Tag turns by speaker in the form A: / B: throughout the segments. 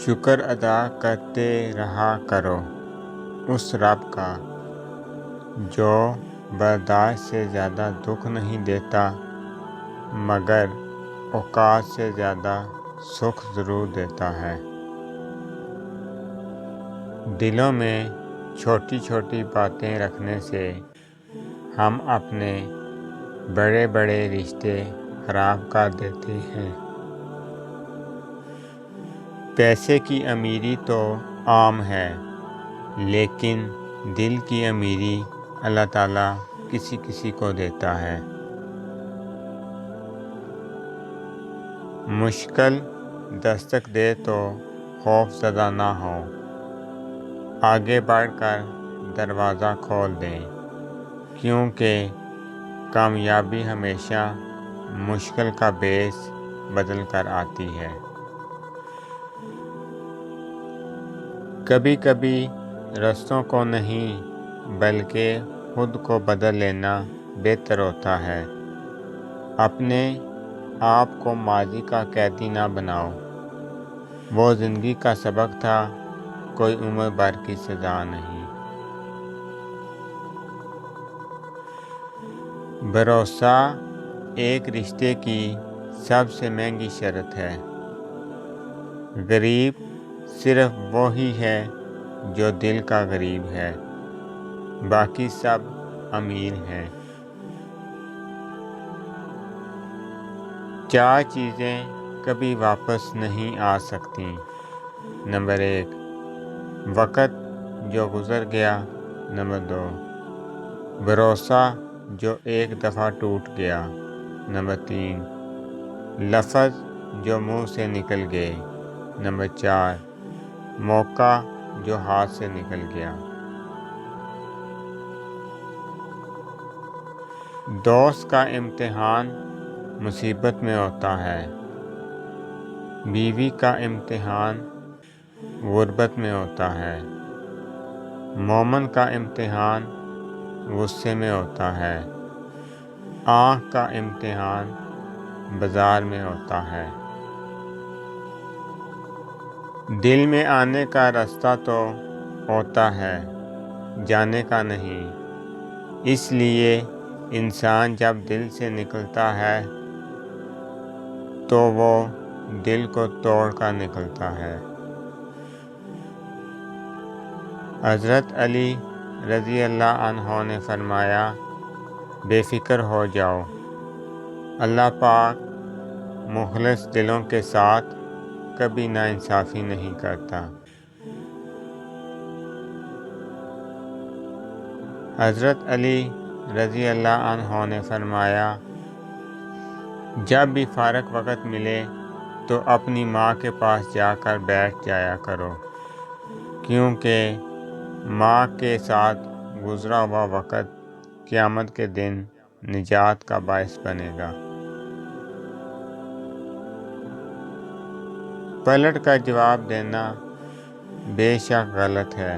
A: شکر ادا کرتے رہا کرو اس رب کا جو برداشت سے زیادہ دکھ نہیں دیتا مگر اوقات سے زیادہ سکھ ضرور دیتا ہے۔ دلوں میں چھوٹی چھوٹی باتیں رکھنے سے ہم اپنے بڑے بڑے رشتے خراب کر دیتے ہیں۔ پیسے کی امیری تو عام ہے لیکن دل کی امیری اللہ تعالیٰ کسی کسی کو دیتا ہے۔ مشکل دستک دے تو خوف زدہ نہ ہو، آگے بڑھ کر دروازہ کھول دیں، کیونکہ کامیابی ہمیشہ مشکل کا بیس بدل کر آتی ہے۔ کبھی کبھی رستوں کو نہیں بلکہ خود کو بدل لینا بہتر ہوتا ہے۔ اپنے آپ کو ماضی کا قیدی نہ بناؤ، وہ زندگی کا سبق تھا، کوئی عمر بھر کی سزا نہیں۔ بھروسہ ایک رشتے کی سب سے مہنگی شرط ہے۔ غریب صرف وہی ہے جو دل کا غریب ہے، باقی سب امیر ہیں۔ 4 چیزیں کبھی واپس نہیں آ سکتیں۔ نمبر 1، وقت جو گزر گیا۔ نمبر 2، بھروسہ جو ایک دفعہ ٹوٹ گیا۔ نمبر 3، لفظ جو منہ سے نکل گئے۔ نمبر 4، موقع جو ہاتھ سے نکل گیا۔ دوست کا امتحان مصیبت میں ہوتا ہے، بیوی کا امتحان غربت میں ہوتا ہے، مومن کا امتحان غصے میں ہوتا ہے، آنکھ کا امتحان بازار میں ہوتا ہے۔ دل میں آنے کا راستہ تو ہوتا ہے، جانے کا نہیں، اس لیے انسان جب دل سے نکلتا ہے تو وہ دل کو توڑ کر نکلتا ہے۔ حضرت علی رضی اللہ عنہ نے فرمایا، بے فکر ہو جاؤ، اللہ پاک مخلص دلوں کے ساتھ کبھی ناانصافی نہیں کرتا۔ حضرت علی رضی اللہ عنہ نے فرمایا، جب بھی فارغ وقت ملے تو اپنی ماں کے پاس جا کر بیٹھ جایا کرو، کیونکہ ماں کے ساتھ گزرا ہوا وقت قیامت کے دن نجات کا باعث بنے گا۔ پلٹ کر جواب دینا بے شک غلط ہے،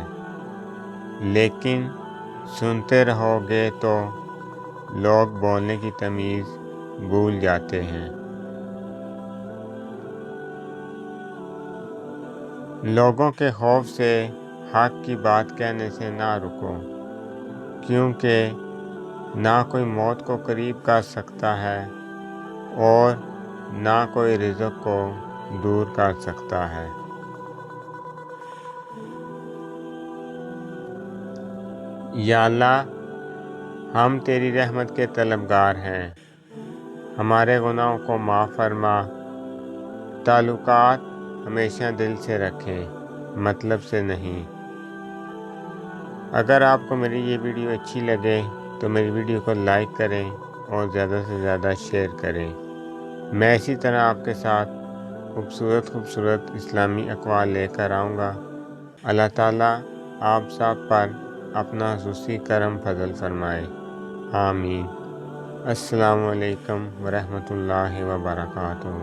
A: لیکن سنتے رہو گے تو لوگ بولنے کی تمیز بھول جاتے ہیں۔ لوگوں کے خوف سے حق کی بات کہنے سے نہ رکو، کیونکہ نہ کوئی موت کو قریب کر سکتا ہے اور نہ کوئی رزق کو دور کر سکتا ہے۔ یا اللہ، ہم تیری رحمت کے طلبگار ہیں، ہمارے گناہوں کو معاف فرما۔ تعلقات ہمیشہ دل سے رکھیں، مطلب سے نہیں۔ اگر آپ کو میری یہ ویڈیو اچھی لگے تو میری ویڈیو کو لائک کریں اور زیادہ سے زیادہ شیئر کریں۔ میں اسی طرح آپ کے ساتھ خوبصورت اسلامی اقوال لے کر آؤں گا۔ اللہ تعالیٰ آپ سب پر اپنا خصوصی کرم فضل فرمائے، آمین۔ السلام علیکم ورحمۃ اللہ وبرکاتہ۔